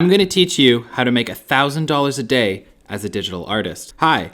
I'm going to teach you how to make $1,000 a day as a digital artist. Hi,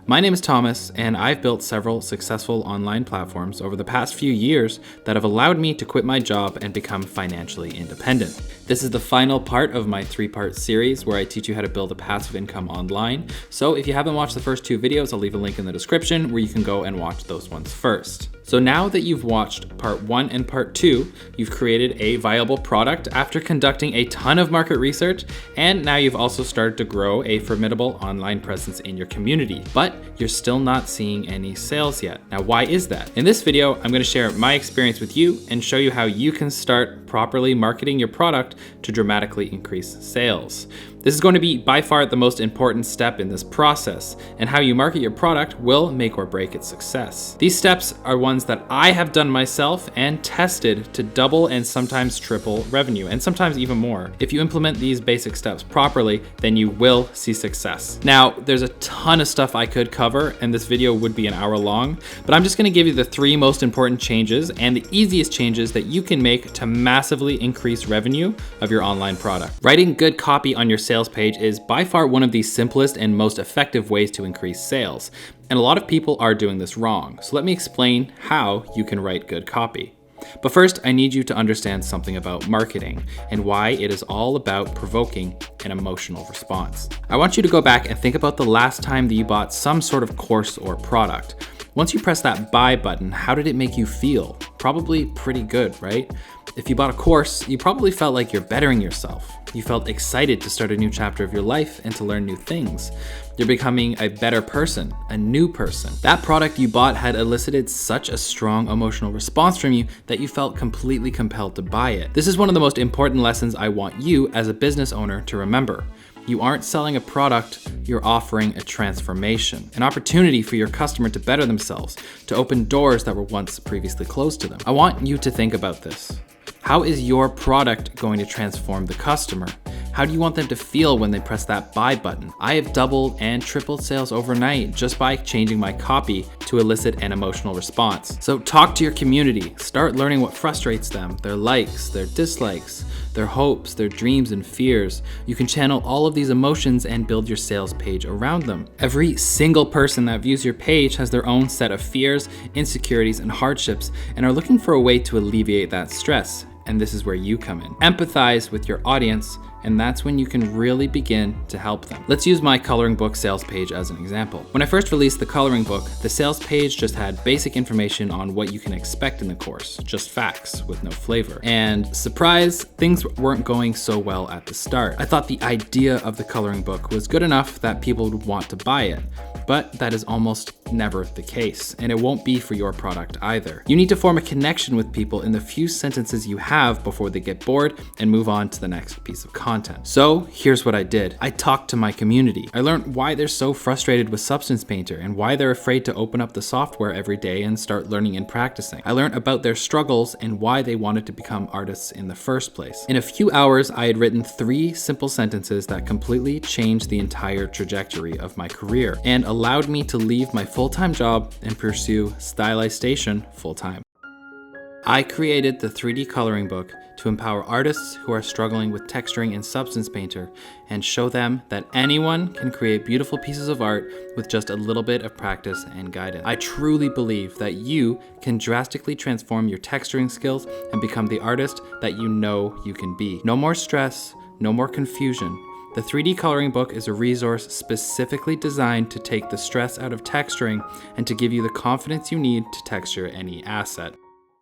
my name is Thomas, and I've built several successful online platforms over the past few years that have allowed me to quit my job and become financially independent. This is the final part of my 3-part series where I teach you how to build a passive income online. So if you haven't watched the first 2 videos, I'll leave a link in the description where you can go and watch those ones first. So now that you've watched part 1 and part 2, you've created a viable product after conducting a ton of market research, and now you've also started to grow a formidable online presence in your community, but you're still not seeing any sales yet. Now, why is that? In this video, I'm going to share my experience with you and show you how you can start properly marketing your product to dramatically increase sales. This is going to be by far the most important step in this process, and how you market your product will make or break its success. These steps are ones that I have done myself and tested to double and sometimes triple revenue, and sometimes even more. If you implement these basic steps properly, then you will see success. Now, there's a ton of stuff I could cover, and this video would be an hour long, but I'm just going to give you the 3 most important changes and the easiest changes that you can make to massively increase revenue of your online product. Writing good copy on your sales page is by far one of the simplest and most effective ways to increase sales, and a lot of people are doing this wrong. So let me explain how you can write good copy. But first, I need you to understand something about marketing and why it is all about provoking an emotional response. I want you to go back and think about the last time that you bought some sort of course or product. Once you press that buy button, how did it make you feel? Probably pretty good, right? If you bought a course, you probably felt like you're bettering yourself. You felt excited to start a new chapter of your life and to learn new things. You're becoming a better person, a new person. That product you bought had elicited such a strong emotional response from you that you felt completely compelled to buy it. This is one of the most important lessons I want you as a business owner to remember. You aren't selling a product, you're offering a transformation, an opportunity for your customer to better themselves, to open doors that were once previously closed to them. I want you to think about this. How is your product going to transform the customer? How do you want them to feel when they press that buy button? I have doubled and tripled sales overnight just by changing my copy to elicit an emotional response. So talk to your community, start learning what frustrates them, their likes, their dislikes, their hopes, their dreams and fears. You can channel all of these emotions and build your sales page around them. Every single person that views your page has their own set of fears, insecurities, and hardships, and are looking for a way to alleviate that stress. And this is where you come in. Empathize with your audience, and that's when you can really begin to help them. Let's use my coloring book sales page as an example. When I first released the coloring book, the sales page just had basic information on what you can expect in the course, just facts with no flavor. And surprise, things weren't going so well at the start. I thought the idea of the coloring book was good enough that people would want to buy it, but that is almost never the case, and it won't be for your product either. You need to form a connection with people in the few sentences you have before they get bored and move on to the next piece of content. So here's what I did. I talked to my community. I learned why they're so frustrated with Substance Painter and why they're afraid to open up the software every day and start learning and practicing. I learned about their struggles and why they wanted to become artists in the first place. In a few hours, I had written 3 simple sentences that completely changed the entire trajectory of my career and allowed me to leave my full-time job and pursue stylization full-time. I created the 3D coloring book to empower artists who are struggling with texturing in Substance Painter and show them that anyone can create beautiful pieces of art with just a little bit of practice and guidance. I truly believe that you can drastically transform your texturing skills and become the artist that you know you can be. No more stress, no more confusion. The 3D coloring book is a resource specifically designed to take the stress out of texturing and to give you the confidence you need to texture any asset.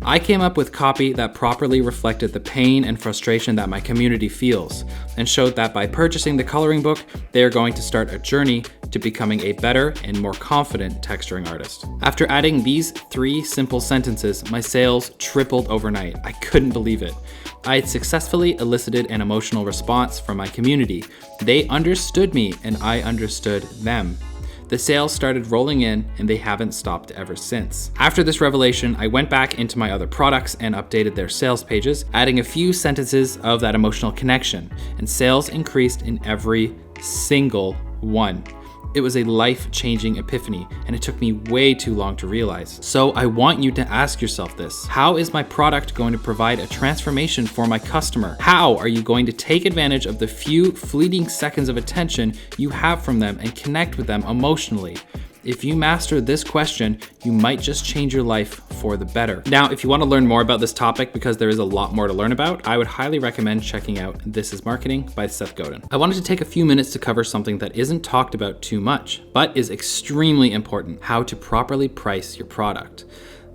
I came up with copy that properly reflected the pain and frustration that my community feels, and showed that by purchasing the coloring book, they are going to start a journey to becoming a better and more confident texturing artist. After adding these 3 simple sentences, my sales tripled overnight. I couldn't believe it. I had successfully elicited an emotional response from my community. They understood me and I understood them. The sales started rolling in and they haven't stopped ever since. After this revelation, I went back into my other products and updated their sales pages, adding a few sentences of that emotional connection, and sales increased in every single one. It was a life-changing epiphany, and it took me way too long to realize. So I want you to ask yourself this: how is my product going to provide a transformation for my customer? How are you going to take advantage of the few fleeting seconds of attention you have from them and connect with them emotionally? If you master this question, you might just change your life for the better. Now, if you want to learn more about this topic, because there is a lot more to learn about, I would highly recommend checking out This is Marketing by Seth Godin. I wanted to take a few minutes to cover something that isn't talked about too much, but is extremely important: how to properly price your product.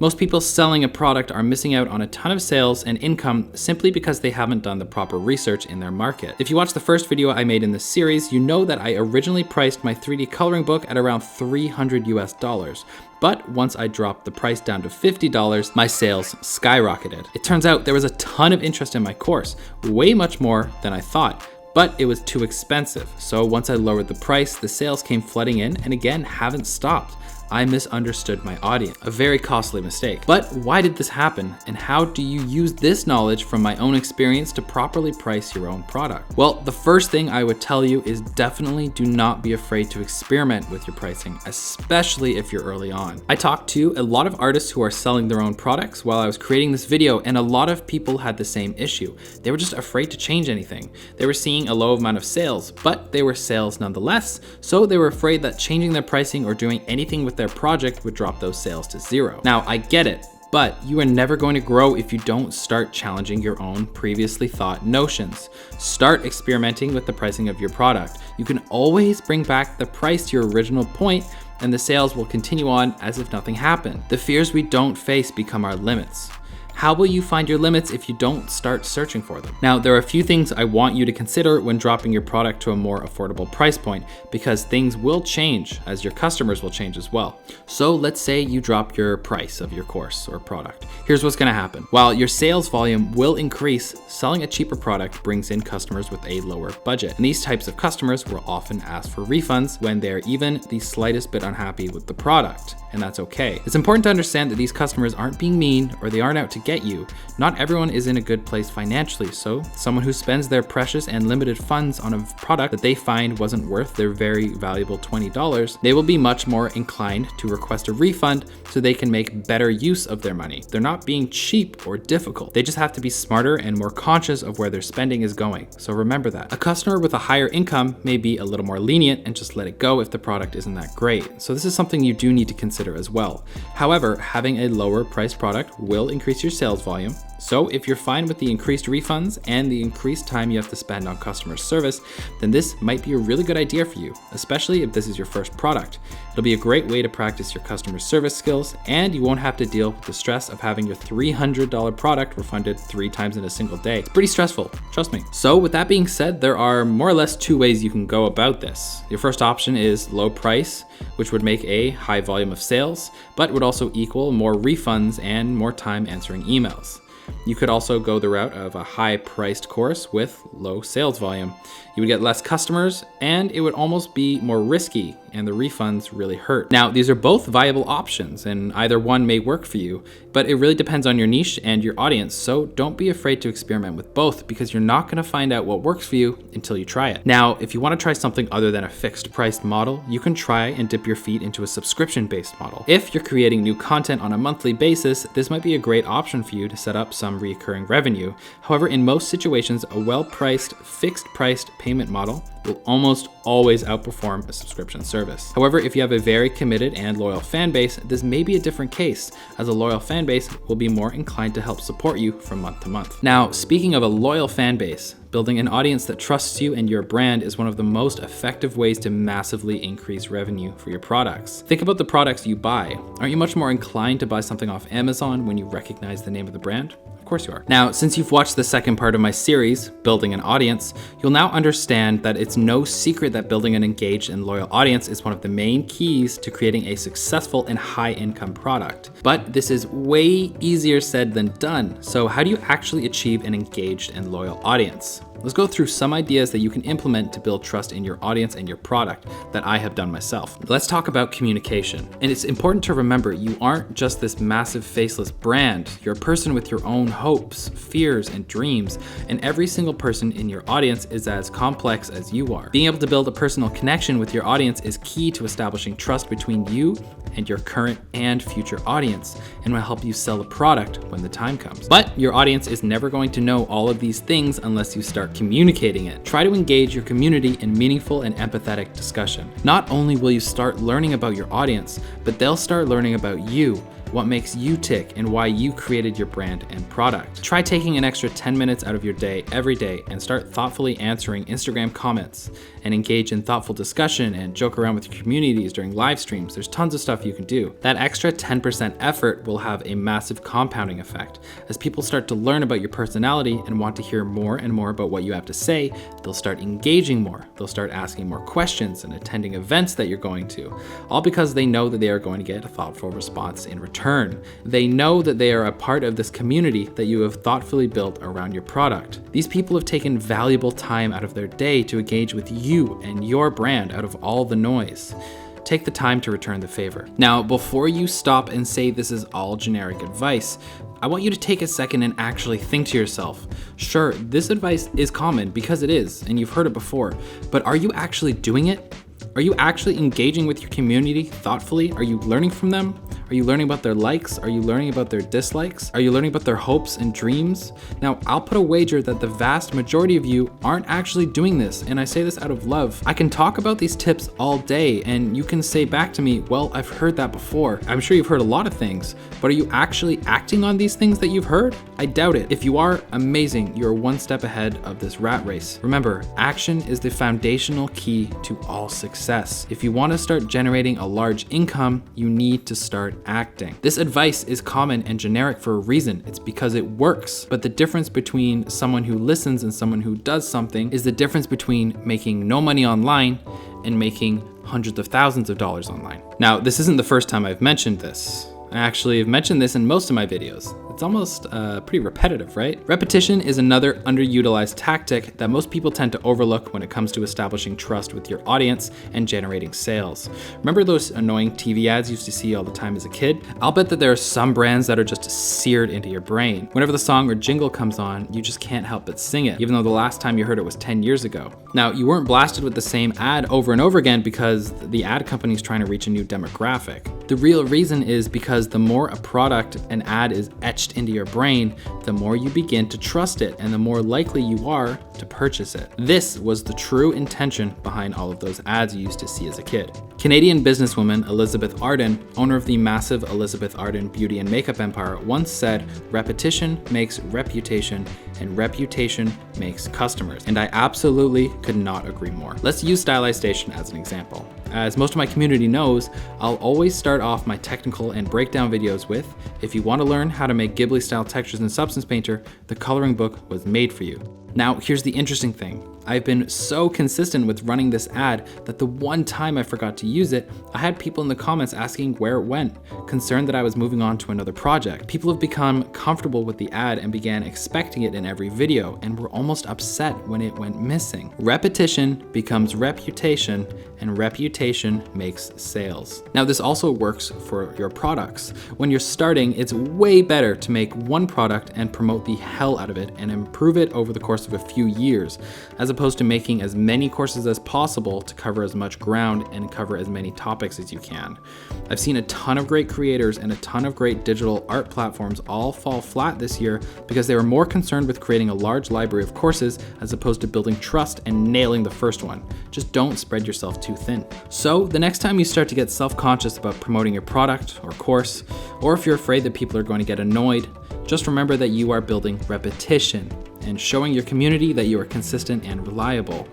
Most people selling a product are missing out on a ton of sales and income simply because they haven't done the proper research in their market. If you watched the first video I made in this series, you know that I originally priced my 3D coloring book at around $300 US. But once I dropped the price down to $50, my sales skyrocketed. It turns out there was a ton of interest in my course, way much more than I thought. But it was too expensive. So once I lowered the price, the sales came flooding in and again haven't stopped. I misunderstood my audience, a very costly mistake. But why did this happen? And how do you use this knowledge from my own experience to properly price your own product? Well, the first thing I would tell you is definitely do not be afraid to experiment with your pricing, especially if you're early on. I talked to a lot of artists who are selling their own products while I was creating this video, and a lot of people had the same issue. They were just afraid to change anything. They were seeing a low amount of sales, but they were sales nonetheless, so they were afraid that changing their pricing or doing anything with their project would drop those sales to zero. Now, I get it, but you are never going to grow if you don't start challenging your own previously thought notions. Start experimenting with the pricing of your product. You can always bring back the price to your original point, and the sales will continue on as if nothing happened. The fears we don't face become our limits. How will you find your limits if you don't start searching for them? Now, there are a few things I want you to consider when dropping your product to a more affordable price point, because things will change as your customers will change as well. So let's say you drop your price of your course or product. Here's what's gonna happen. While your sales volume will increase, selling a cheaper product brings in customers with a lower budget. And these types of customers will often ask for refunds when they're even the slightest bit unhappy with the product. And that's okay. It's important to understand that these customers aren't being mean or they aren't out to get you. Not everyone is in a good place financially, so someone who spends their precious and limited funds on a product that they find wasn't worth their very valuable $20, they will be much more inclined to request a refund so they can make better use of their money. They're not being cheap or difficult. They just have to be smarter and more conscious of where their spending is going. So remember that. A customer with a higher income may be a little more lenient and just let it go if the product isn't that great. So this is something you do need to consider as well. However, having a lower priced product will increase your sales volume. So if you're fine with the increased refunds and the increased time you have to spend on customer service, then this might be a really good idea for you, especially if this is your first product. It'll be a great way to practice your customer service skills, and you won't have to deal with the stress of having your $300 product refunded 3 times in a single day. It's pretty stressful, trust me. So with that being said, there are more or less 2 ways you can go about this. Your first option is low price, which would make a high volume of sales, but would also equal more refunds and more time answering emails. You could also go the route of a high-priced course with low sales volume. You would get less customers, and it would almost be more risky, and the refunds really hurt. Now, these are both viable options, and either one may work for you, but it really depends on your niche and your audience, so don't be afraid to experiment with both, because you're not gonna find out what works for you until you try it. Now, if you wanna try something other than a fixed-priced model, you can try and dip your feet into a subscription-based model. If you're creating new content on a monthly basis, this might be a great option for you to set up some recurring revenue. However, in most situations, a well-priced, fixed-priced payment model will almost always outperform a subscription service. However, if you have a very committed and loyal fan base, this may be a different case, as a loyal fan base will be more inclined to help support you from month to month. Now, speaking of a loyal fan base, building an audience that trusts you and your brand is one of the most effective ways to massively increase revenue for your products. Think about the products you buy. Aren't you much more inclined to buy something off Amazon when you recognize the name of the brand? Of course you are. Now, since you've watched the second part of my series, Building an Audience, you'll now understand that it's no secret that building an engaged and loyal audience is one of the main keys to creating a successful and high-income product. But this is way easier said than done. So how do you actually achieve an engaged and loyal audience? Let's go through some ideas that you can implement to build trust in your audience and your product that I have done myself. Let's talk about communication. And it's important to remember you aren't just this massive faceless brand. You're a person with your own hopes, fears, and dreams, and every single person in your audience is as complex as you are. Being able to build a personal connection with your audience is key to establishing trust between you and your current and future audience, and will help you sell a product when the time comes. But your audience is never going to know all of these things unless you start communicating it. Try to engage your community in meaningful and empathetic discussion. Not only will you start learning about your audience, but they'll start learning about you, what makes you tick, and why you created your brand and product. Try taking an extra 10 minutes out of your day every day and start thoughtfully answering Instagram comments and engage in thoughtful discussion and joke around with your communities during live streams. There's tons of stuff you can do. That extra 10% effort will have a massive compounding effect. As people start to learn about your personality and want to hear more and more about what you have to say, they'll start engaging more. They'll start asking more questions and attending events that you're going to, all because they know that they are going to get a thoughtful response in return. They know that they are a part of this community that you have thoughtfully built around your product. These people have taken valuable time out of their day to engage with you and your brand out of all the noise. Take the time to return the favor. Now, before you stop and say this is all generic advice, I want you to take a second and actually think to yourself, sure, this advice is common because it is, and you've heard it before, but are you actually doing it? Are you actually engaging with your community thoughtfully? Are you learning from them? Are you learning about their likes? Are you learning about their dislikes? Are you learning about their hopes and dreams? Now, I'll put a wager that the vast majority of you aren't actually doing this, and I say this out of love. I can talk about these tips all day, and you can say back to me, well, I've heard that before. I'm sure you've heard a lot of things, but are you actually acting on these things that you've heard? I doubt it. If you are, amazing. You're one step ahead of this rat race. Remember, action is the foundational key to all success. If you want to start generating a large income, you need to start acting. This advice is common and generic for a reason. It's because it works. But the difference between someone who listens and someone who does something is the difference between making no money online and making hundreds of thousands of dollars online. Now, this isn't the first time I've mentioned this. I actually have mentioned this in most of my videos. It's almost pretty repetitive, right? Repetition is another underutilized tactic that most people tend to overlook when it comes to establishing trust with your audience and generating sales. Remember those annoying TV ads you used to see all the time as a kid? I'll bet that there are some brands that are just seared into your brain. Whenever the song or jingle comes on, you just can't help but sing it, even though the last time you heard it was 10 years ago. Now, you weren't blasted with the same ad over and over again because the ad company is trying to reach a new demographic. The real reason is because the more a product, an ad is etched into your brain, the more you begin to trust it and the more likely you are to purchase it. This was the true intention behind all of those ads you used to see as a kid. Canadian businesswoman Elizabeth Arden, owner of the massive Elizabeth Arden beauty and makeup empire, once said, "Repetition makes reputation, and reputation makes customers." And I absolutely could not agree more. Let's use stylization as an example. As most of my community knows, I'll always start off my technical and breakdown videos with, if you want to learn how to make Ghibli style textures in Substance Painter, the coloring book was made for you. Now, here's the interesting thing. I've been so consistent with running this ad that the one time I forgot to use it, I had people in the comments asking where it went, concerned that I was moving on to another project. People have become comfortable with the ad and began expecting it in every video and were almost upset when it went missing. Repetition becomes reputation, and reputation makes sales. Now, this also works for your products. When you're starting, it's way better to make one product and promote the hell out of it and improve it over the course of a few years, as opposed to making as many courses as possible to cover as much ground and cover as many topics as you can. I've seen a ton of great creators and a ton of great digital art platforms all fall flat this year because they were more concerned with creating a large library of courses as opposed to building trust and nailing the first one. Just don't spread yourself too thin. So the next time you start to get self-conscious about promoting your product or course, or if you're afraid that people are going to get annoyed, just remember that you are building repetition and showing your community that you are consistent and reliable.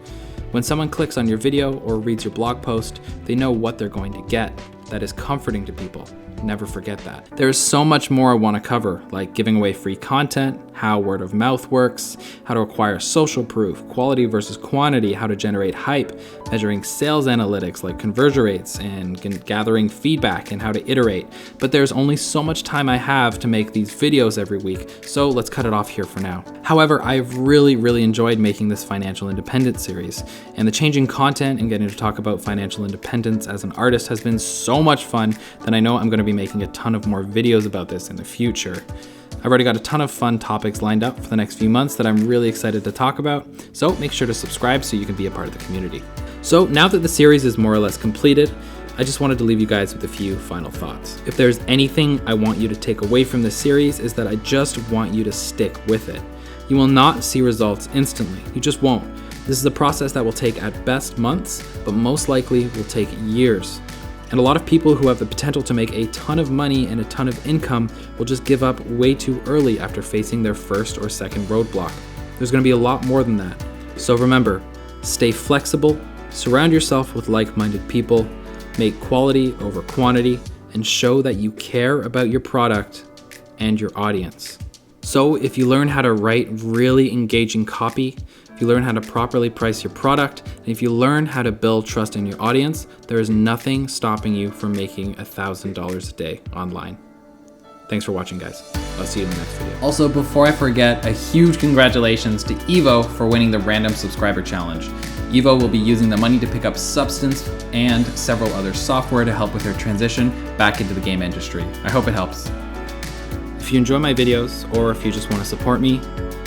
When someone clicks on your video or reads your blog post, they know what they're going to get. That is comforting to people. Never forget that. There is so much more I want to cover, like giving away free content, how word of mouth works, how to acquire social proof, quality versus quantity, how to generate hype, measuring sales analytics like conversion rates, and gathering feedback and how to iterate. But there's only so much time I have to make these videos every week, so let's cut it off here for now. However, I've really enjoyed making this financial independence series, and the changing content and getting to talk about financial independence as an artist has been so much fun that I know I'm going to be making a ton of more videos about this in the future. I've already got a ton of fun topics lined up for the next few months that I'm really excited to talk about, so make sure to subscribe so you can be a part of the community. So now that the series is more or less completed, I just wanted to leave you guys with a few final thoughts. If there's anything I want you to take away from this series, is that I just want you to stick with it. You will not see results instantly. You just won't. This is a process that will take at best months, but most likely will take years. And a lot of people who have the potential to make a ton of money and a ton of income will just give up way too early after facing their first or second roadblock. There's going to be a lot more than that. So remember, stay flexible, surround yourself with like-minded people, make quality over quantity, and show that you care about your product and your audience. So if you learn how to write really engaging copy, if you learn how to properly price your product, and if you learn how to build trust in your audience, there is nothing stopping you from making $1,000 a day online. Thanks for watching, guys. I'll see you in the next video. Also, before I forget, a huge congratulations to Evo for winning the Random Subscriber Challenge. Evo will be using the money to pick up Substance and several other software to help with their transition back into the game industry. I hope it helps. If you enjoy my videos, or if you just want to support me,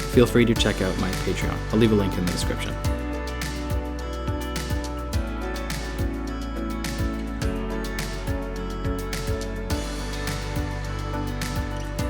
feel free to check out my Patreon. I'll leave a link in the description.